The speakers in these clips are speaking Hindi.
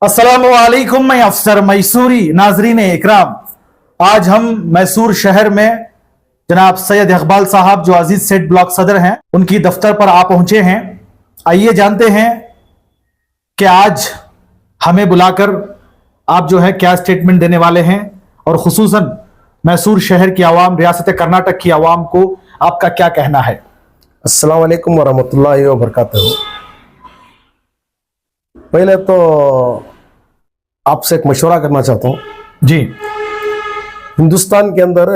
अस्सलामुअलैकुम, मैं अफसर मैसूरी। नाजरीन इकराम, आज हम मैसूर शहर में जनाब सैयद इकबाल साहब जो अजीज सेठ ब्लॉक सदर हैं उनकी दफ्तर पर आ पहुंचे हैं। आइए जानते हैं कि आज हमें बुलाकर आप जो है क्या स्टेटमेंट देने वाले हैं और खुसूसन मैसूर शहर की आवाम, रियासत कर्नाटक की आवाम को आपका क्या कहना है। अस्सलाम वालेकुम वरहमतुल्लाहि वबरकातुहू। पहले तो आपसे एक मशवरा करना चाहता हूँ। जी, हिंदुस्तान के अंदर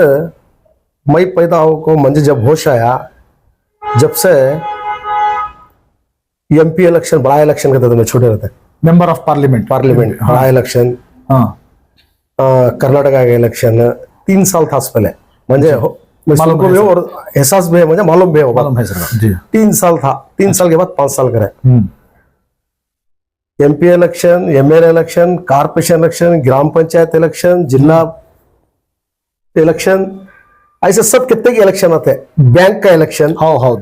मई पैदा हो को मुझे जब होश आया, जब से एमपी इलेक्शन, बड़ा इलेक्शन करते थे, मैं छोटे रहते, मेंबर ऑफ पार्लियामेंट बड़ा इलेक्शन, कर्नाटका का इलेक्शन 3 साल था पहले। मुझे मालूम भी हो और एहसास भी है, मुझे मालूम भी होगा। 3 साल था, 3 साल के बाद 5 साल करे। MP election, MLA election, corporation election, ग्राम पंचायत इलेक्शन, जिला इलेक्शन, ऐसे सब कितने के इलेक्शन आते हैं। बैंक का इलेक्शन,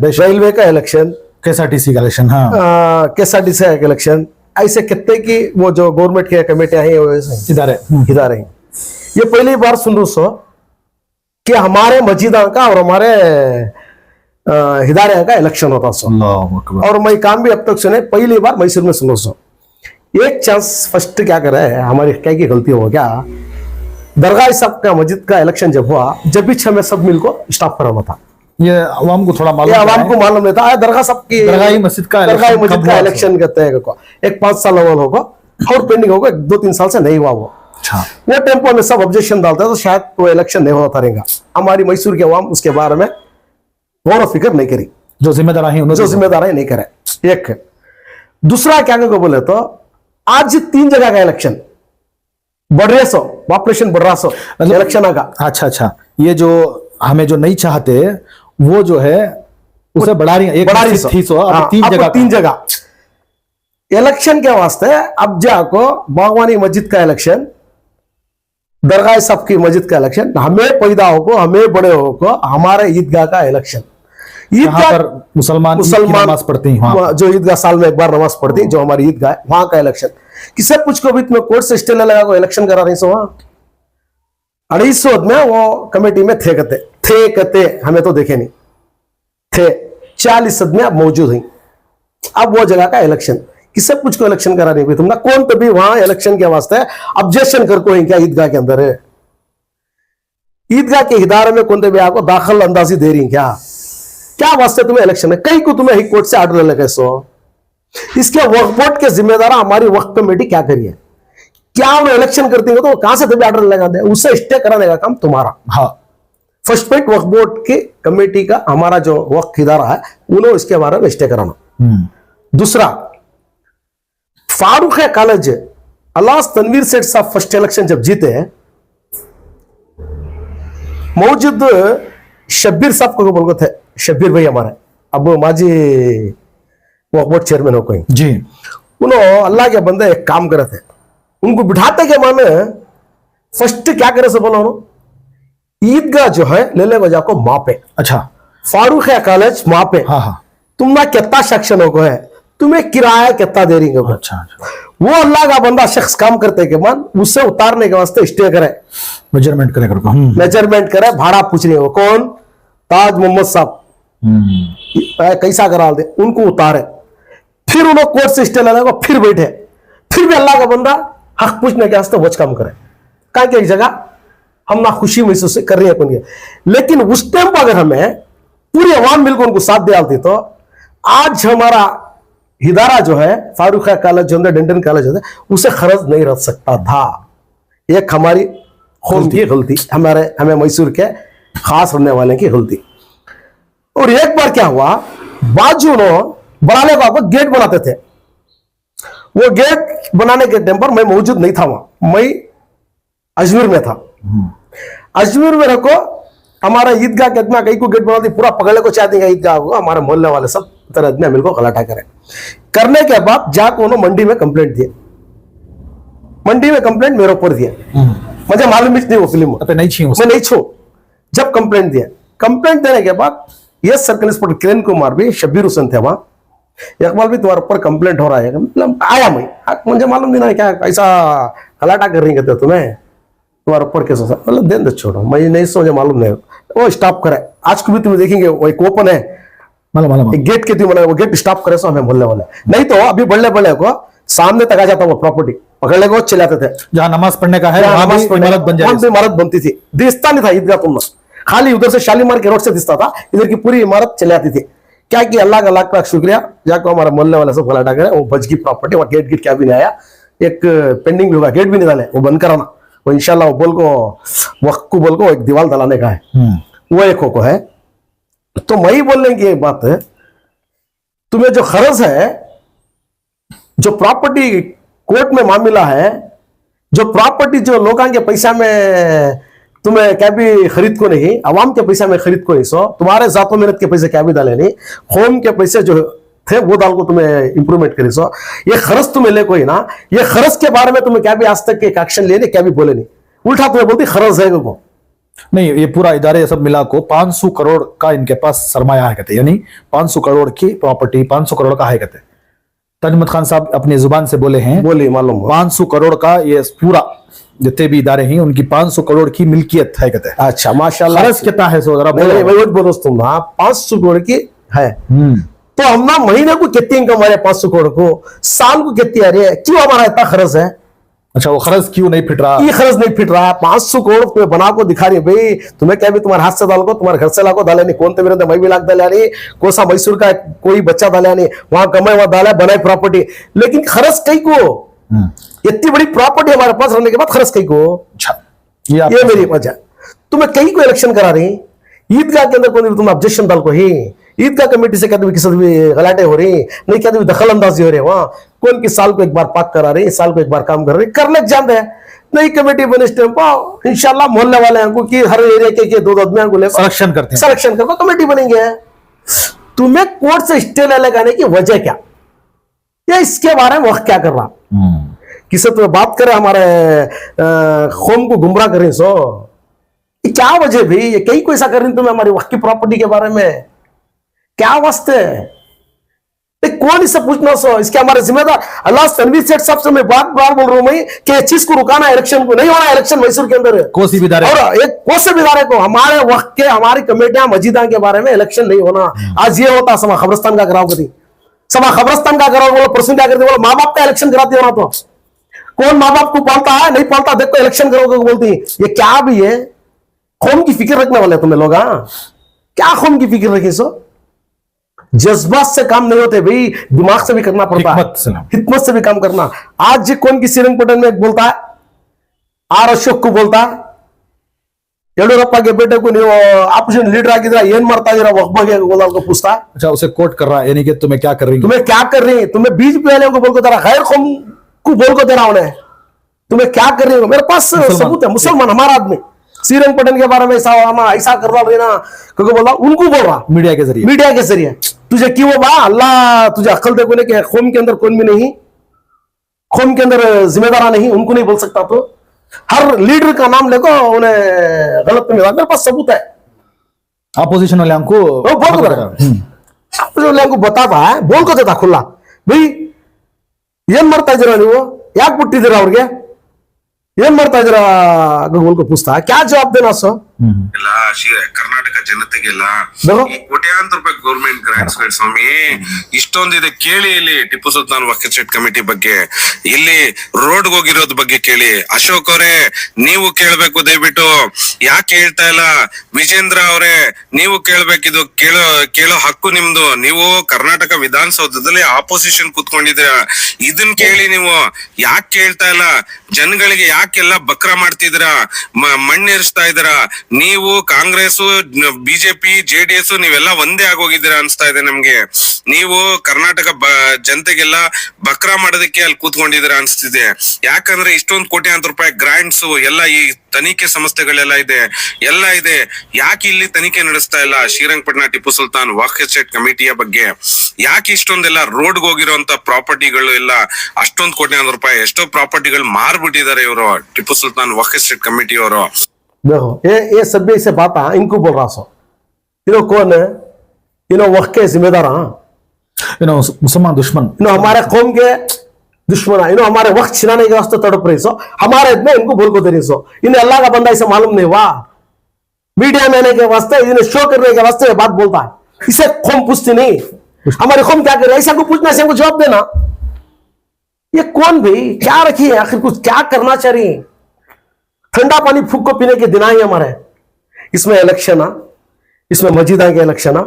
रेलवे का इलेक्शन, केएसआरटीसी का इलेक्शन, केएसआरटीसी का इलेक्शन, ऐसे कितने की वो जो गवर्नमेंट की कमेटियां हैं, इदारे हैं। ये पहली बार सुन रहा सो कि हमारे मस्जिदा का और हमारे हिदारे का इलेक्शन होता सो। और मैं काम भी अब तक सुने, पहली बार मैसूर में सुनो सो। एक चांस फर्स्ट क्या कर रहे हैं, हमारी क्या की गलती हो क्या, दरगाह सब का मस्जिद का इलेक्शन जब हुआ, जब भी 6 में सब मिल को स्टाफ कराना था। ये आवाम को थोड़ा मालूम, आवाम को मालूम नहीं था। दरगाह सब की दरगाह मस्जिद का इलेक्शन करते हैं, एक 5 साल अव्वल होगा और पेंडिंग होगा, 2-3 साल से नहीं हुआ वो। वो टेम्पो में सब ऑब्जेक्शन डालते हैं, तो शायद वो इलेक्शन नहीं होता रहेगा। हमारी मैसूर के अवाम उसके बारे में गौर और फिक्र नहीं करी, जो जिम्मेदार नहीं करे। एक दूसरा क्या बोले तो आज 3 जगह का इलेक्शन बढ़ रहे सो, पॉपुलेशन बढ़ रहा सो इलेक्शन का। अच्छा, ये जो हमें जो नहीं चाहते वो जो है उसे बढ़ा रही है। एक थी सो, अब 3 जगह इलेक्शन के वास्ते। अब जाको बागवानी मस्जिद का इलेक्शन, दरगाह सब की मस्जिद का इलेक्शन, हमें पैदा हो, हमें बड़े हो, हमारे ईदगाह का इलेक्शन। ईदगाह पर मुसलमान नमाज पढ़ते हैं, जो ईदगाह साल में एक बार नमाज पढ़ती है, जो हमारी ईदगाह है, वहां का इलेक्शन। किसे पूछ को भी तुम्हें कोर्ट से स्टे लगा को इलेक्शन करा रही सो। वहां 250 में वो कमेटी में थे कहते हमें तो देखे नहीं थे। 40 में अब मौजूद हैं। अब वो जगह का इलेक्शन किसे पूछ को इलेक्शन करा नहीं, तुमने कौन तो भी वहां इलेक्शन के वास्ते ऑब्जेक्शन कर को है क्या ईदगाह के अंदर है? ईदगाह के इदारे में कौन तो भी आपको दाखिल अंदाजी दे रही क्या वास्ते तुम्हें इलेक्शन है? कहीं को तुम्हें हाई कोर्ट से आर्डर लगे सो। इसके वक्फ बोर्ड के जिम्मेदार हमारी वक्फ कमेटी क्या करिए, क्या उन्हें इलेक्शन करती है तो कहां से तुम्हें आर्डर लगा दे, उससे स्टे कराने का काम तुम्हारा। फर्स्ट पॉइंट, वक्फ बोर्ड की कमेटी का, हमारा जो वक्फ इदारा है उन्हें इसके बारे में स्टे कराना। दूसरा, फारूक कॉलेज अलास तनवीर सेठ साहब फर्स्ट इलेक्शन जब जीते हैं, मौजूद शब्बीर साहब को बोल थे, शब्बीर भाई हमारे अब माजी वक्फ बोर्ड चेयरमैन हो कोई जी, उन्होंने अल्लाह के बंदे एक काम करे थे, उनको बिठाते के माने फर्स्ट क्या करे से बोला ईदगाह जो है ले ले जाको मापे। अच्छा, फारूक कॉलेज मापे। तुम ना कितना सेक्शन हो है, तुम्हें किराया कितना दे रही है। अच्छा, वो अल्लाह का बंदा शख्स काम करते के मान उससे उतारने के वास्ते स्टे करे, मेजरमेंट करे, भाड़ा पूछ रही हो कौन, ताज मोहम्मद साहब कैसा करा दे, उनको उतारे, फिर उन्होंने कोर्ट से स्टे लेने को फिर बैठे, फिर भी अल्लाह का बंदा हक पूछने के वास्ते वच काम करे। कहीं की एक जगह हम ना खुशी महसूस कर रही है, लेकिन उस टाइम पर अगर हमें पूरी अवाम मिलकर उनको साथ दिया तो आज हमारा इदारा जो है फारूक कॉलेज जो है, डेंटन कॉलेज है, उसे खर्च नहीं रख सकता था। एक हमारी गलती, हमें मैसूर के खास रहने वाले की गलती। और एक बार क्या हुआ, बाजू बनाने को आपको गेट बनाते थे, वो गेट बनाने के टाइम पर मैं मौजूद नहीं था वहां, मैं अजमेर में था। अजमेर में रखो हमारा ईदगाह के इतना कहीं को गेट बनाती, पूरा पकड़ने को चाहती है ईदगाह को, हमारे मोहल्ले वाले सब तरह इतने मिलकर गलाटा करें। करने के बाद जाकर उन्होंने मंडी में कंप्लेंट दिए, मंडी में कंप्लेंट मेरे ऊपर दिया, मुझे मालूम नहीं वो फिल्म मैं नहीं छू। जब कंप्लेंट दिया, कंप्लेंट देने के बाद ये सर्कल इंस्पेक्टर किरण कुमार भी, शब्बीर हुसैन थे वहां, एक बार भी तुम्हारे ऊपर कंप्लेंट हो रहा है, मतलब आया मैं, मुझे मालूम नहीं ना क्या ऐसा गलाटा कर रही कहते हो तुम्हें, तुम्हारे ऊपर केस हो, मतलब देन दे छोड़ो, मैं नहीं सो, मुझे मालूम नहीं, वो स्टॉप करे। आज को भी तुम्हें देखेंगे वो एक ओपन है, गेट के तुम वो गेट स्टॉप करे सो हमें बोलने वाले, नहीं तो अभी बढ़ले बढ़ले को सामने तक आ जाता वो प्रॉपर्टी पकड़ लेके वो चले आते थे। जहाँ नमाज पढ़ने का है वहां भी इमारत बन जाएगी, इमारत बनती थी, दिखता नहीं था ईदगाह तुम, खाली उधर से शालीमार के रोड से दिखता था, इधर की पूरी इमारत चले आती थी। क्या कि अल्लाह का लाख लाख शुक्रिया, जाकर हमारा मोहल्ले वाले सब गलाटा करे, वो बच गई प्रॉपर्टी, वहाँ गेट क्या भी नहीं आया, एक पेंडिंग भी होगा, गेट भी नहीं डाले, वो बंद कराना, वो इंशाल्लाह वो बोल को वक्त को बोल को एक दीवार दलाने का है, वो एक को है। तो मैं ही बोलने की एक बात है, तुम्हें जो खर्च है, जो प्रॉपर्टी कोर्ट में मामला है, जो प्रॉपर्टी जो लोगों के पैसा में तुम्हें क्या भी खरीद को नहीं, आवाम के पैसा में खरीद को नहीं, सो तुम्हारे जातो मेहनत के पैसे क्या भी डाले नहीं, होम के पैसे जो थे वो डाल को तुम्हें इंप्रूवमेंट करी, सो ये खर्च तुम्हें ले कोई ना, ये खर्च के बारे में तुम्हें क्या भी आज तक एक एक्शन लेने क्या भी बोले नहीं, उल्टा तुम्हें बोलती खर्च है को नहीं। ये पूरा इदारे सब मिला को 500 करोड़ का इनके पास सरमाया है कहते, यानी 500 करोड़ की प्रॉपर्टी 500 करोड़ का है कहते। तजमत खान साहब अपनी जुबान से बोले हैं, बोली मालूम 500 करोड़ का ये पूरा जितने भी इदारे हैं उनकी 500 करोड़ की मिल्कियत है कहते हैं। अच्छा माशाल्लाह, खर्च कितना है सो जरा बोलो तुम, 500 करोड़ की है, तो हम ना महीने को कितनी इनकम आ रही है 500 करोड़ को, साल को कितनी आ रही है, क्यों हमारा इतना खर्च है? अच्छा वो खर्च क्यों नहीं फिट रहा? ये खर्च नहीं फिट रहा है, 500 करोड़ तुम्हें बना को दिखा रही है भाई, तुम्हें क्या भी तुम्हारे हाथ से डाल को, तुम्हारे घर से ला को डाले नहीं, कौन मेरे मैं भी लाख डाला नहीं, कोसा मैसूर का कोई बच्चा डाला नहीं, वहां कमाए वहां डाला बनाए प्रॉपर्टी, लेकिन खर्च कहीं को, इतनी बड़ी प्रॉपर्टी हमारे पास रहने के बाद खर्च कहीं को, ये मेरी वजह। तुम्हें कहीं को इलेक्शन करा रही, ईदगाह के अंदर कौन तुम ऑब्जेक्शन डाल को ही, ईदगाह कमेटी से कहते किसी भी गलाटे हो रही, नहीं कहते दखल अंदाजी हो रही, वहां कौन की साल को एक बार पाक करा रही, साल को एक बार काम कर रही, करने जान है नई कमेटी बने इस टाइम पर, इंशाल्लाह मोहल्ले वाले को कि हर एरिया के दो आदमियों को सिलेक्शन करते हैं, सिलेक्शन करके कमेटी बनेंगे। तुम्हें कोर्ट से स्टे ले लगाने की वजह क्या, या इसके बारे में वक्त क्या कर रहा, किसी तो बात करे हमारे कौम को गुमराह करें, सो क्या वजह भी, ये कहीं को ऐसा कर रही तुम्हें हमारी वक्त की प्रॉपर्टी के बारे में क्या वास्ते, कौन इससे पूछना, सो इसके हमारे जिम्मेदार अल्लाह तनवीर सेठ साहब से मैं बार बार बोल रहा हूं मैं कि इस चीज को रुकाना, इलेक्शन को नहीं होना, इलेक्शन मैसूर के अंदर कोसी बिदारे और एक कोसे बिदारे को हमारे वक्त के हमारी कमेटियां मस्जिदा के बारे में इलेक्शन नहीं होना। आज ये होता समा खबरस्तान का कराओ कभी, समा खबरस्तान का कराओ, बोलो परसों क्या करते, बोलो माँ बाप का इलेक्शन कराते हो ना, तो कौन माँ बाप को पालता है, नहीं पालता, देखो इलेक्शन करोगे बोलती, ये क्या भी है, कौम की फिक्र रखने वाले तुम्हें लोग, क्या कौम की फिक्र रखी, सो जज्बात से काम नहीं होते भाई, दिमाग से भी करना पड़ता है, हिकमत से भी काम करना। आज कौन की श्रीरंगपट्टन में बोलता है, आर अशोक को बोलता है, येडियुरप्पा के बेटे को ऑपोजिशन लीडर ಆಗಿದ್ರೆ ಏನ್ ಮಾಡ್ತಾ ಇದೀರಾ वक्फ को पूछता है। अच्छा उसे कोट कर रहा है, यानी कि तुम्हें क्या कर रही, तुम्हें क्या कर रही है, तुम्हें बीजेपी वाले को बोल को दे रहा, गैर कौम को बोल को दे रहा उन्हें, तुम्हें क्या कर रही हो, मेरे पास सबूत है, मुसलमान हमारा आदमी श्रीरंगपट्टन के बारे में ऐसा कर रहा है ना, क्योंकि बोल रहा उनको बोल रहा मीडिया के जरिए तुझे क्यों बा, अल्लाह तुझे अक्ल दे बोले कि कौम के अंदर कौन भी नहीं, कौम के अंदर जिम्मेदार नहीं, उनको नहीं बोल सकता, तो हर लीडर का नाम लेको उन्हें गलत नहीं, मेरे पास सबूत है, अपोजिशन वाले को बताता है, बोल को देता खुला भाई ಏನ್ ಮಾಡ್ತಾ ಇದ್ದೀರಾ ನೀವು, ಯಾಕೆ ಬಿಟ್ಟಿದ್ದೀರಾ ಅವ್ರಿಗೆ, ಏನ್ ಮಾಡ್ತಾ ಇದ್ದೀರಾ को पूछता है, क्या जवाब देना, सो ಕರ್ನಾಟಕ ಜನತೆಗೆಲ್ಲ ಈ ಕೋಟ್ಯಾಂತರ ರೂಪಾಯಿ ಗೌರ್ಮೆಂಟ್ ಗ್ರಾಂಟ್ಸ್ ಸ್ವಾಮಿ ಇಷ್ಟೊಂದಿದೆ ಕೇಳಿ, ಇಲ್ಲಿ ಟಿಪ್ಪು ಸುಲ್ತಾನ್ ವಕ್ಫ್ ಸೆಟ್ ಕಮಿಟಿ ಬಗ್ಗೆ, ಇಲ್ಲಿ ರೋಡ್ ಹೋಗಿರೋದ್ ಬಗ್ಗೆ ಕೇಳಿ, ಅಶೋಕ್ ಅವರೇ ನೀವು ಕೇಳ್ಬೇಕು, ದಯವಿಟ್ಟು ಯಾಕೆ ಹೇಳ್ತಾ ಇಲ್ಲ, ವಿಜೇಂದ್ರ ಅವರೇ ನೀವು ಕೇಳ್ಬೇಕಿದು, ಕೇಳೋ ಹಕ್ಕು ನಿಮ್ದು, ನೀವು ಕರ್ನಾಟಕ ವಿಧಾನಸೌಧದಲ್ಲಿ ಆಪೋಸಿಷನ್ ಕೂತ್ಕೊಂಡಿದ್ದೀರ, ಇದನ್ ಕೇಳಿ ನೀವು ಯಾಕೆ ಕೇಳ್ತಾ ಇಲ್ಲ, ಜನಗಳಿಗೆ ಯಾಕೆಲ್ಲ ಬಕ್ರ ಮಾಡ್ತಿದ್ದೀರಾ, ಮಣ್ಣೇರಿಸ್ತಾ ಇದ್ದೀರಾ, ನೀವು ಕಾಂಗ್ರೆಸ್ ಬಿಜೆಪಿ ಜೆಡಿಎಸ್ ನೀವೆಲ್ಲ ಒಂದೇ ಆಗೋಗಿದ್ದೀರಾ ಅನ್ಸ್ತಾ ಇದೆ ನಮ್ಗೆ, ನೀವು ಕರ್ನಾಟಕ ಜನತೆಗೆಲ್ಲ ಬಕ್ರಾ ಮಾಡೋದಕ್ಕೆ ಅಲ್ಲಿ ಕೂತ್ಕೊಂಡಿದ್ದೀರಾ ಅನ್ಸ್ತಿದೆ, ಯಾಕಂದ್ರೆ ಇಷ್ಟೊಂದು ಕೋಟ್ಯಾಂತರ ರೂಪಾಯಿ ಗ್ರಾಂಟ್ಸ್ ಎಲ್ಲ ಈ ತನಿಖೆ ಸಂಸ್ಥೆಗಳೆಲ್ಲ ಇದೆ, ಎಲ್ಲ ಇದೆ, ಯಾಕೆ ಇಲ್ಲಿ ತನಿಖೆ ನಡೆಸ್ತಾ ಇಲ್ಲ ಶ್ರೀರಂಗಪಟ್ಟಣ ಟಿಪ್ಪು ಸುಲ್ತಾನ್ ವಕ್ಫ್ ಸೆಟ್ ಕಮಿಟಿಯ ಬಗ್ಗೆ, ಯಾಕೆ ಇಷ್ಟೊಂದೆಲ್ಲ ರೋಡ್ ಹೋಗಿರುವಂತ ಪ್ರಾಪರ್ಟಿಗಳು ಎಲ್ಲ ಅಷ್ಟೊಂದು ಕೋಟ್ಯಾಂತರ ರೂಪಾಯಿ ಎಷ್ಟೋ ಪ್ರಾಪರ್ಟಿಗಳು ಮಾರ್ಬಿಟ್ಟಿದ್ದಾರೆ ಇವರು ಟಿಪ್ಪು ಸುಲ್ತಾನ್ ವಕ್ಫ್ ಸೆಟ್ ಕಮಿಟಿ ಅವರು। देखो ये सब भी इसे बात इनको बोल रहा सो, इन्हों कौन है, इन्हों वक्त के जिम्मेदार, मुसलमान दुश्मन हमारे कौम के दुश्मन है, हमारे वक्त छिनाने के वास्ते तड़प रही सो, हमारे इतने इनको भूल को दे रही सो। इन्हें अल्लाह का बंदा इसे मालूम नहीं हुआ, मीडिया में आने के वास्ते, इन्हें शो करने के वास्ते बात बोलता है, इसे कौम पूछती नहीं हमारी कौम क्या करे, ऐसा को पूछना से हमको जवाब देना। ये कौन भाई क्या रखी है आखिर, कुछ क्या करना चाहिए? ठंडा पानी फूक को पीने के दिन ही हमारे, इसमें इलेक्शन आ, इसमें मस्जिदा के इलेक्शन आ,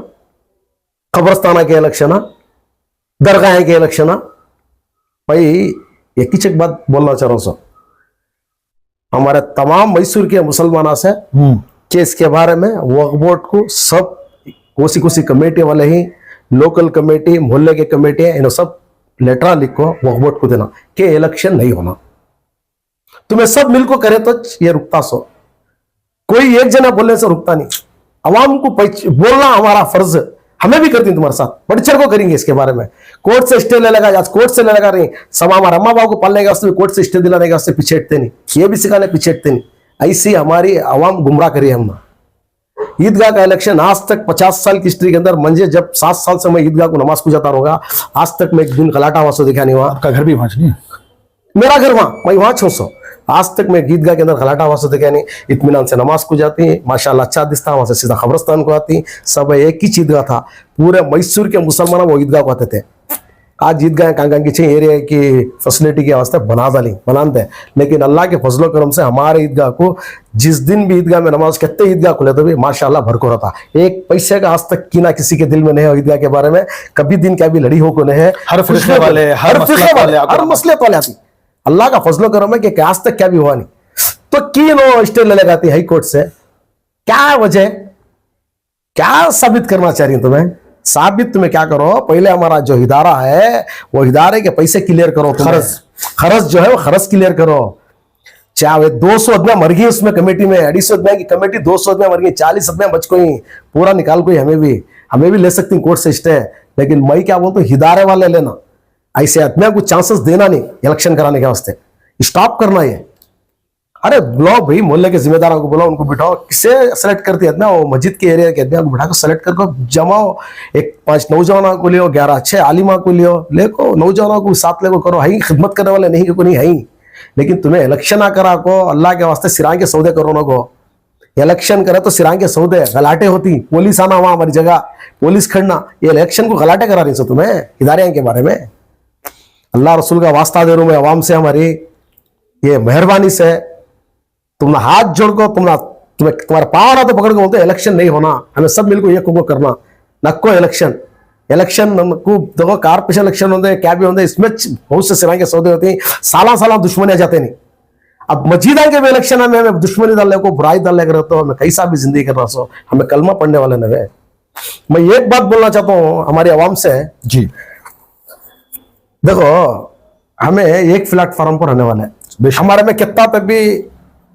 कब्रस्ताना के इलेक्शन आ, दरगाह के इलेक्शन आ। भाई एक ही बात बोलना चाह रहा हूं, हमारे तमाम मैसूर के मुसलमानों से कि इसके बारे में वक्फ बोर्ड को सब कोसी कमेटी वाले ही, लोकल कमेटी, मोहल्ले के कमेटी, इन्हें सब लेटर लिखो वक्फ बोर्ड को देना कि इलेक्शन नहीं होना। तुम्हें सब मिलकर करे तो ये रुकता सो, कोई एक जना बोलने से रुकता नहीं। अवाम को बोलना हमारा फर्ज, हमें भी करती तुम्हारे साथ, बढ़ चढ़ को करेंगे इसके बारे में। कोर्ट से स्टे ले लगा, आज कोर्ट से ले लगा रही, सब हमारे अम्मा बाबू को पालने के वास्ते कोर्ट से स्टे दिलाने के वास्ते पीछे हटते नहीं, ये भी सिखाने पीछे हटते नहीं। ऐसी हमारी अवाम गुमराह करी हमने। ईदगाह का इलेक्शन आज तक 50 साल की हिस्ट्री के अंदर, मंजे जब 7 साल से मैं ईदगाह को नमाज को जाता रहूंगा, आज तक मैं एक दिन गलाटा वहां से देखा नहीं हुआ। आपका घर भी वहां नहीं? मेरा घर वहां, मैं वहां छू सो, आज तक मैं ईदगाह के अंदर गलाटा वहां से देखा नहीं। इत्मीनान से नमाज को जाती, माशाल्लाह अच्छा दिखता, वहां से सीधा कब्रस्तान को आती, सब एक ही ईदगाह था। पूरे मैसूर के मुसलमान वो ईदगाह को आते थे। आज ईदगाह कहाँ की चाहिए एरिया की फैसिलिटी के वास्ते बनाते, लेकिन अल्लाह के फजलो करम से हमारे ईदगाह को जिस दिन भी ईदगाह में नमाज कहते ईदगाह खुले तो भी माशाल्लाह भर को रहता। एक पैसे का आज तक कीना किसी के दिल में नहीं है ईदगाह के बारे में, कभी दिन क्या भी लड़ी हो को नहीं है। हर फिरके वाले, हर मसले वाले आती, अल्लाह का फजलो करम है कि आज तक क्या भी हुआ नहीं। तो की नो स्टे ले लगाती हाई कोर्ट से, क्या वजह, क्या साबित करना चाह रही तुम्हें? साबित तुम्हें क्या करो, पहले हमारा जो इदारा है वो इदारे के पैसे क्लियर करो, खर्च जो है वो खर्च क्लियर करो। चाहे 200 आदमी मर गई उसमें कमेटी में, 250 आदमी की कमेटी 200 आदमी मर गई, 40 आदमी बच गई, पूरा निकाल कोई हमें भी ले सकती कोर्ट से स्टे। लेकिन मैं क्या बोलता हूँ, हिदारे वाले लेना, ऐसे आदमी को चांसेस देना नहीं इलेक्शन कराने के वास्ते, स्टॉप करना ये। अरे बुलाओ भाई, मोहल्ले के जिम्मेदारों को बुलाओ, उनको बिठाओ, किसे सेलेक्ट करती है वो मस्जिद के एरिया के आदमी को बिठा कर सेलेक्ट करके जमाओ। एक 5 नौजवानों को लियो, 11 अच्छे आलिमा को लियो, लेको नौजवानों को साथ लेको करो, है खिदमत करने वाले नहीं को नहीं है। लेकिन तुम्हें इलेक्शन ना करा को, अल्लाह के वास्ते सिरां के सौदे करो ना को। इलेक्शन करे तो सिरां के सौदे गलाटे होती, पुलिस आना वहां हमारी जगह, पुलिस खड़ना, ये इलेक्शन को गलाटे करा रही सो तुम्हें इदारे के बारे में। अल्लाह रसूल का वास्ता दे रहा हूं मैं अवाम से, हमारी ये मेहरबानी से तुम हाथ जोड़ को, तुम्हारे पावर आ तो पकड़ के बोलते इलेक्शन नहीं होना, हमें सब मिलकर एक को करना, नको इलेक्शन को देखो, कारपोरेशन इलेक्शन होते क्या भी होते, इसमें बहुत से सिरां के सौदे होते हैं, साल दुश्मनी जाते नहीं। अब मस्जिदा के भी इलेक्शन में हमें दुश्मनी डालने को, बुराई डालने को रहते हो, हमें कैसा भी जिंदगी कर रहा सो, हमें कलमा पढ़ने वाले नवे। मैं एक बात बोलना चाहता हूँ हमारी आवाम से जी, देखो हमें एक प्लेटफॉर्म पर रहने वाले हैं, हमारे में कितना तक भी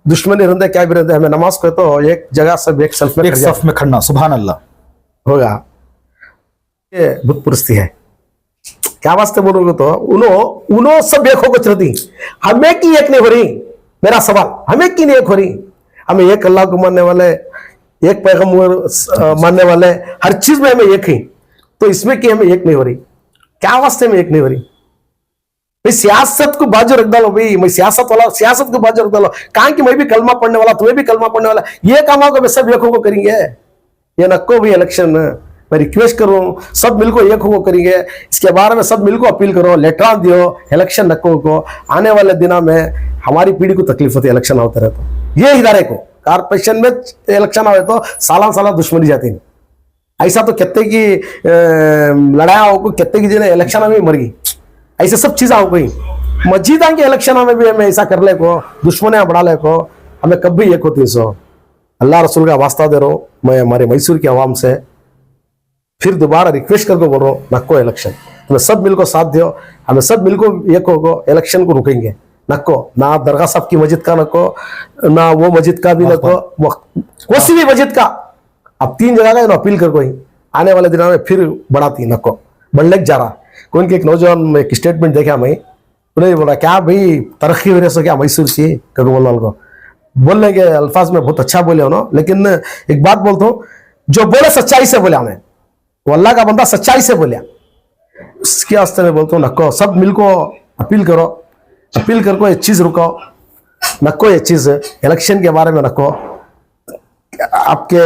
दुश्मनी रहते क्या भी रहते, हमें नमाज को तो एक जगह सब एक सफ में खड़ना, सुभान अल्लाह होगा। ये बुत पुरस्ती है, क्या वास्ते बोलोगे तो उन्हों सब एक होकर चलती, हमें की एक नहीं हो रही। मेरा सवाल, हमें की नहीं एक हो रही? हमें एक अल्लाह को मानने वाले, एक पैगंबर मानने वाले, हर चीज में हमें एक ही, तो इसमें की हमें एक नहीं हो रही? क्या वास्ते में एक नहीं हो रही? भाई सियासत को बाजू रख डालो, भाई मैं सियासत को बाजू रख डालो, कहा कि मैं भी कलमा पढ़ने वाला, तुम्हें भी कलमा पढ़ने वाला, ये काम को सब एक को करेंगे। ये नको भी इलेक्शन, मैं रिक्वेस्ट करूं सब मिलकर एक को करेंगे, इसके बारे में सब मिलकर अपील करो, लेटर दियो, इलेक्शन नको को। आने वाले दिनों में हमारी पीढ़ी को तकलीफ होती है इलेक्शन होते रहे तो। ये इदारे को कारपोरेशन में इलेक्शन आए तो साल दुश्मनी जाती नहीं, ऐसा तो कितने की लड़ाई हो, कितने की जिन्हें इलेक्शन में मर गई, ऐसे सब चीजें हो गई। मस्जिदा के इलेक्शन में भी हमें ऐसा कर ले को, दुश्मनियां बढ़ा ले को, हमें कब भी एक होती सो। अल्लाह रसूल का वास्ता दे रहा हूं मैं हमारे मैसूर की आवाम से, फिर दोबारा रिक्वेस्ट करके बोल रहा हूँ, नको इलेक्शन, तुम्हें सब मिलकर साथ दियो, हमें सब मिलकर एक होगा, इलेक्शन को रुकेंगे। नको ना दरगाह साहब की मस्जिद का नको, ना वो मस्जिद का भी नको, कोई भी मस्जिद का। अब 3 जगह का अपील कर कोई आने वाले दिनों में फिर बढ़ाती, नको बढ़ने जा रहा। कौन के एक नौजवान एक स्टेटमेंट देखा मैं, उन्हें बोला क्या भाई तरक्की हो रही सो क्या मैसूर की, कगोलवाल को बोलने के अल्फाज में बहुत अच्छा बोले हो ना। लेकिन एक बात बोलता हूँ, जो बोले सच्चाई से बोला, हमें वो अल्लाह का बंदा सच्चाई से बोलिया, उसके वास्ते मैं बोलता हूँ नको सब मिलको अपील करो, अपील करको ये चीज रुकाओ, नको ये चीज इलेक्शन के बारे में नको। आपके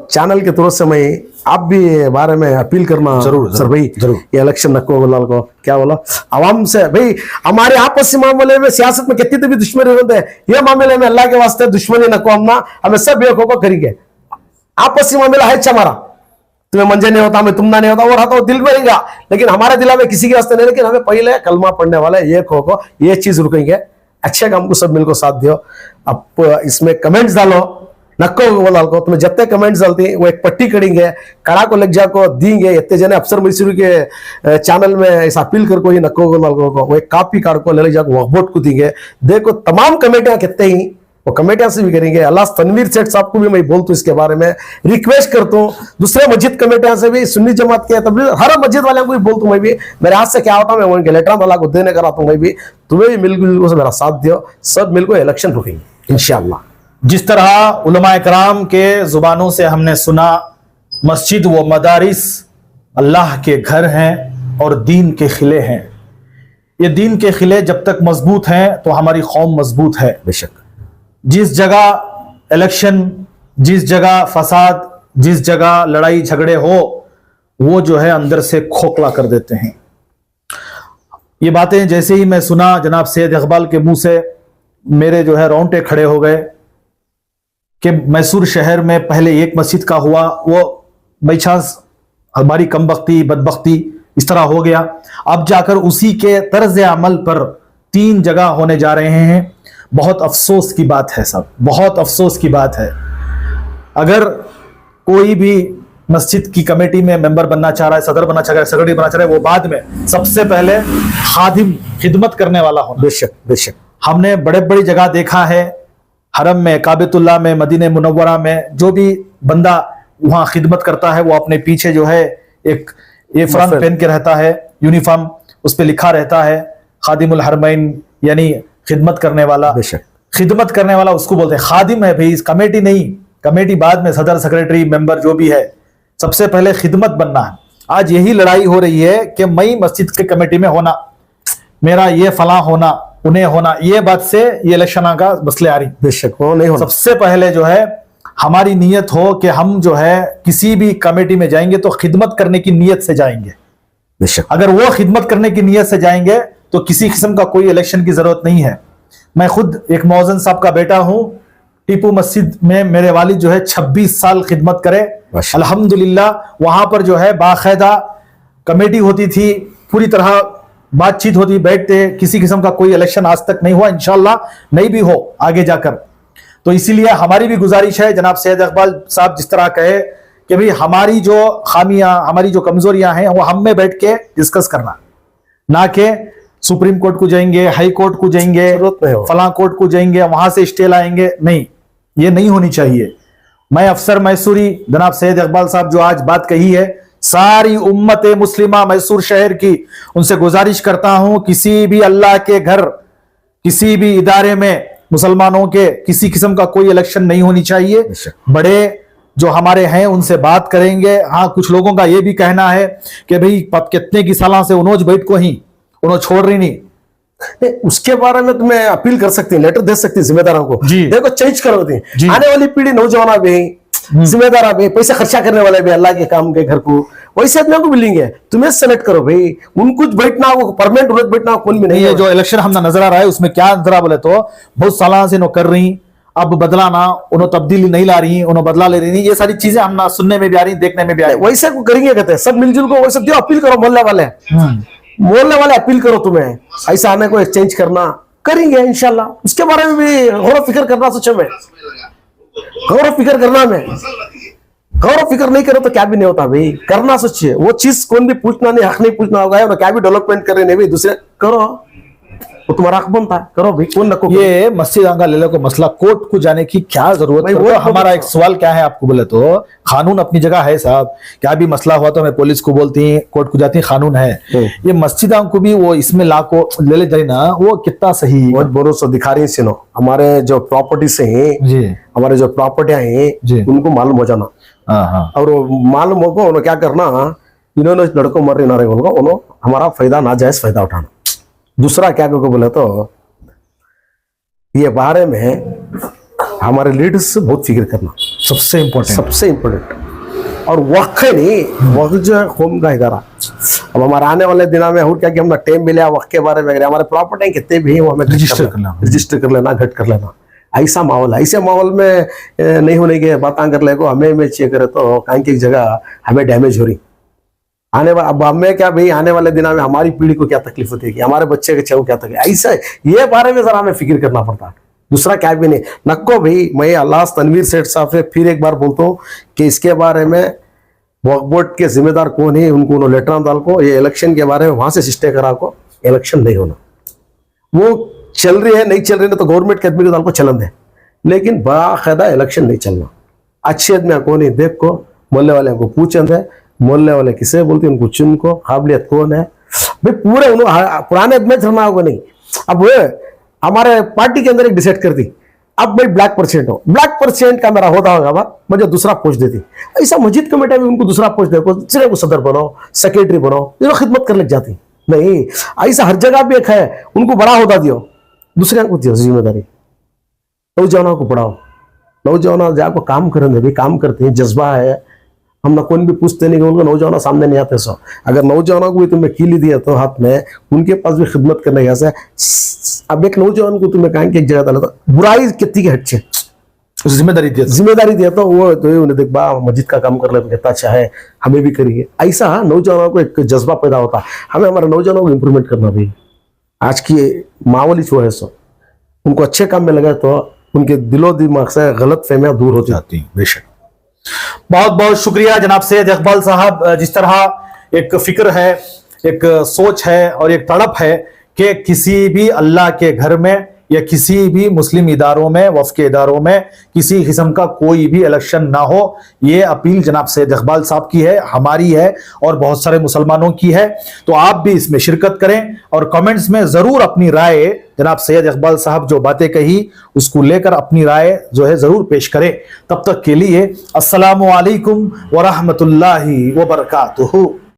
चैनल के तरफ से मैं आप भी बारे में अपील करना जरूर सर भाई, जरूर। ये इलेक्शन नको बोला को क्या बोला आवाम से भाई, हमारे आपसी मामले में सियासत में कितनी भी दुश्मनी होते हैं, ये मामले में अल्लाह के वास्ते दुश्मनी नको हमना, हमें सब एक को करेंगे। आपसी मामला है हमारा, तुम्हें मंजे नहीं होता, हमें तुमना नहीं होता, और तो दिल में रहेगा, लेकिन हमारे दिला में किसी के वास्ते नहीं, लेकिन हमें पहले कलमा पढ़ने वाले ये को ये चीज रुकेंगे। अच्छे काम को सब मिलकर साथ दियो। अब इसमें कमेंट्स डालो, नको बोला को तुम्हें जितने कमेंट्स डालती वो एक पट्टी करेंगे, कड़ा को लग जाको देंगे। इतने जने अफसर मैसूर के चैनल में ऐसा अपील कर को नको बोला को वो एक कॉपी कार्ड को ले जाको वोट को देंगे। देखो तमाम कमेटियां कितने ही वो कमेटियां से भी करेंगे। अल्लाह तनवीर सेठ साहब को भी मैं बोलता हूँ इसके बारे में, रिक्वेस्ट करता हूँ। दूसरे मस्जिद कमेटियां से भी, सुन्नी जमात के तब हर मस्जिद वाले को भी बोलता हूँ मैं भी, मेरे हाथ से क्या होता है मैं उनके लेटर वाला को देने कराता हूँ मैं भी। तुम्हें भी मिलकर मेरा साथ दियो, सब मिलकर इलेक्शन रुकेंगे इंशाअल्लाह। जिस तरह उलमा इकराम के जुबानों से हमने सुना, मस्जिद व मदारिस अल्लाह के घर हैं और दीन के खिले हैं। ये दीन के खिले जब तक मजबूत हैं तो हमारी कौम मजबूत है। बेशक जिस जगह इलेक्शन, जिस जगह फसाद, जिस जगह लड़ाई झगड़े हो, वो जो है अंदर से खोखला कर देते हैं। ये बातें जैसे ही मैं सुना जनाब सैयद इकबाल के मुंह से, मेरे जो है रोंगटे खड़े हो गए कि मैसूर शहर में पहले एक मस्जिद का हुआ, वो बाईचांस हमारी कमबख्ती बदबख्ती इस तरह हो गया, अब जाकर उसी के तर्ज अमल पर 3 जगह होने जा रहे हैं। बहुत अफसोस की बात है सब, बहुत अफसोस की बात है। अगर कोई भी मस्जिद की कमेटी में मेंबर बनना चाह रहा है, सदर बनना चाह रहा है, सेक्रेटरी बनना चाह रहा है, वो बाद में, सबसे पहले खादिम, खिदमत करने वाला होना। बेशक बेशक हमने हमने बड़े बड़ी जगह देखा है, हरम में, काबतुल्लाह में, मदीने मुनव्वरा में, जो भी बंदा वहां खिदमत करता है वो अपने पीछे जो है एक एफरान पहन के रहता है, यूनिफॉर्म, उस पर लिखा रहता है खादिमुल हरमैन, यानी खिदमत करने वाला। बेशक खिदमत करने वाला उसको बोलते हैं, खादिम है भाई, इस कमेटी नहीं, कमेटी बाद में, सदर सेक्रेटरी मेंबर जो भी है, सबसे पहले खिदमत बनना है। आज यही लड़ाई हो रही है कि मैं मस्जिद के कमेटी में होना, मेरा ये फला होना, उन्हें होना, ये बात से ये इलेक्शन का मसले आ रही। बेशक वो नहीं होना। सबसे पहले जो है हमारी नीयत हो कि हम जो है किसी भी कमेटी में जाएंगे तो खिदमत करने की नीयत से जाएंगे। बेशक अगर वो खिदमत करने की नीयत से जाएंगे तो किसी किस्म का कोई इलेक्शन की जरूरत नहीं है। मैं खुद एक मौजन साहब का बेटा हूं, टीपू मस्जिद में मेरे वालिद जो है 26 साल खिदमत करे, अल्हम्दुलिल्लाह। वहां पर जो है बाकायदा कमेटी होती थी, पूरी तरह बातचीत होती, बैठते, किसी किस्म का कोई इलेक्शन आज तक नहीं हुआ, इंशाल्लाह नहीं भी हो आगे जाकर। तो इसीलिए हमारी भी गुजारिश है, जनाब सैयद इकबाल साहब जिस तरह कहे कि भाई हमारी जो खामियां, हमारी जो कमजोरियां हैं वो हम में बैठ के डिस्कस करना, ना कि सुप्रीम कोर्ट को जाएंगे, हाई कोर्ट को जाएंगे, फला कोर्ट को जाएंगे, वहां से स्टे लाएंगे, नहीं, ये नहीं होनी चाहिए। मैं अफसर मैसूरी जनाब सैयद इकबाल साहब जो आज बात कही है, सारी उम्मत मुस्लिमा मैसूर शहर की उनसे गुजारिश करता हूं, किसी भी अल्लाह के घर, किसी भी इदारे में मुसलमानों के किसी किस्म का कोई इलेक्शन नहीं होनी चाहिए। बड़े जो हमारे हैं उनसे बात करेंगे। हाँ, कुछ लोगों का ये भी कहना है कि भाई कितने की सलाह से उन्होंने बैठ को ही उन्होंने छोड़ रही नहीं, उसके बारे में तुम्हें अपील कर सकती है, लेटर दे सकती है जिम्मेदारों को, देखो चेंज करो दी। आने वाली पीढ़ी नौजवान भी जिम्मेदार भी, पैसे खर्चा करने वाले भी अल्लाह के काम के घर को, वैसे आदमियों को मिलेंगे, तुम्हें सेलेक्ट करो भाई। उनको बैठना हो, परमानेंट उन्हें बैठना हो, कौन भी नहीं है। जो इलेक्शन हमने नजर आ रहा है उसमें क्या नजर आ बोले तो बहुत साल से नो कर रही, अब बदला ना, उन्होंने तब्दीली नहीं ला रही, उन्होंने बदला ले रही, ये सारी चीजें हम ना सुनने में भी आ रही, देखने में भी आ रही। वैसे को करेंगे, कहते हैं सब मिलजुल को वैसे दियो, अपील करो मोहल्ले वाले, मोहल्ले वाले अपील करो, तुम्हें ऐसा आने को एक्सचेंज करना करेंगे इंशाल्लाह। उसके बारे में भी गौर फिक्र करना, सोचो में गौर फिक्र करना, में गौर फिक्र नहीं करो तो क्या भी नहीं होता भाई, करना सोचिए। वो चीज कौन भी पूछना नहीं, हक नहीं पूछना होगा, क्या भी डेवलपमेंट कर रहे नहीं भाई, दूसरे करो, वो तुम्हारा हक बनता है, करो भाई, कौन नको। ये मस्जिद आंगा ले लो को मसला कोर्ट को जाने की क्या जरूरत है? वो हमारा एक सवाल क्या है आपको बोले तो, कानून अपनी जगह है साहब, क्या भी मसला हुआ तो हमें पुलिस को बोलती है, कोर्ट को जाती है, कानून है। ये मस्जिदों को भी वो इसमें ला को ले ले जाए ना, वो कितना सही, बहुत भरोसा दिखा रही है। हमारे जो प्रॉपर्टी से हैं, हमारे जो प्रॉपर्टियां हैं, उनको मालूम हो जाना, और मालूम होगा उन्हें क्या करना, इन्होंने लड़कों मर रहे उनको उन्होंने हमारा फायदा नाजायज फायदा उठाना। दूसरा क्या को बोले तो ये बारे में हमारे लीडर्स बहुत फिक्र करना सबसे इम्पोर्टेंट। और वक्त है नहीं, वक्त जो है होम का इदारा। अब हमारे आने वाले दिनों में और क्या कि हमने टाइम मिला वक्त के बारे में हमारे प्रॉपर्टी कितने भी हैं वो हमें रजिस्टर कर लेना घट कर लेना। ऐसा माहौल, ऐसे माहौल में नहीं होने के बातें कर ले को हमें में चेक करे तो कहीं की जगह हमें डैमेज हो रही अब हमें क्या भाई आने वाले दिनों में हमारी पीढ़ी को क्या तकलीफ होती है कि हमारे बच्चे के चेहरे क्या तकलीफ, ऐसा ये बारे में जरा हमें फिक्र करना पड़ता है। दूसरा क्या भी नहीं नक्को भाई। मैं अल्लाह तनवीर सेठ साहब से फिर एक बार बोलता हूँ कि इसके बारे में वक्फ बोर्ड के जिम्मेदार कौन है उनको लेटर डाल को ये इलेक्शन के बारे में वहां से सिस्टे करा को इलेक्शन नहीं होना। वो चल रही है नहीं चल रही है तो गवर्नमेंट के आदमी को डाल को चलन दे, लेकिन बाकायदा इलेक्शन नहीं चलना। अच्छे आदमी कौन है देख को मोहल्ले वाले को पूछन दे, मोहल्ले वाले किसे बोलते उनको चुन को काबिलियत कौन है भाई पूरे पुराने आदमी चलना होगा नहीं। अब हमारे पार्टी के अंदर एक डिसाइड कर दी अब भाई ब्लैक परसेंट हो, ब्लैक परसेंट का मेरा होता होगा मुझे दूसरा पोस्ट देती। ऐसा मस्जिद कमेटी में उनको दूसरा पोस्ट देखो, सिर्फ सदर बनाओ सेक्रेटरी बनाओ, ये खिदमत कर लग जाती नहीं। ऐसा हर जगह भी एक है उनको बड़ा होता दियो, दूसरे को दियो जिम्मेदारी। नौजवानों को पढ़ाओ, नौजवान जाको काम करेंगे भी काम करते हैं, जज्बा है। हम ना कौन भी पूछते नहीं कि उनको नौजवान सामने नहीं आते। सो अगर नौजवानों को भी तुम्हें कीली दिया तो हाथ में उनके पास भी खिदमत करने जैसे। अब एक नौजवान को तुम्हें कहें कि एक जगह डाला तो बुराई कितनी के हटचे जिम्मेदारी दिया तो वो तो उन्हें देख बा मस्जिद का काम कर ले तो कितना अच्छा है हमें भी करिए। ऐसा नौजवानों को एक जज्बा पैदा होता है। हमें हमारे नौजवानों को इम्प्रूवमेंट करना भी आज की माहौल ही जो है सो उनको अच्छे काम में लगा तो उनके दिलो दिमाग से गलत फहमियां दूर हो जाती। बेशक बहुत बहुत शुक्रिया जनाब सैयद इकबाल साहब। जिस तरह एक फिक्र है, एक सोच है और एक तड़प है कि किसी भी अल्लाह के घर में या किसी भी मुस्लिम इदारों में वफ़ के इदारों में किसी किस्म का कोई भी इलेक्शन ना हो, ये अपील जनाब सैयद इकबाल साहब की है, हमारी है और बहुत सारे मुसलमानों की है। तो आप भी इसमें शिरकत करें और कमेंट्स में ज़रूर अपनी राय जनाब सैयद इकबाल साहब जो बातें कही उसको लेकर अपनी राय जो है ज़रूर पेश करें। तब तक के लिए अस्सलामु अलैकुम व रहमतुल्लाहि व बरकातुहू।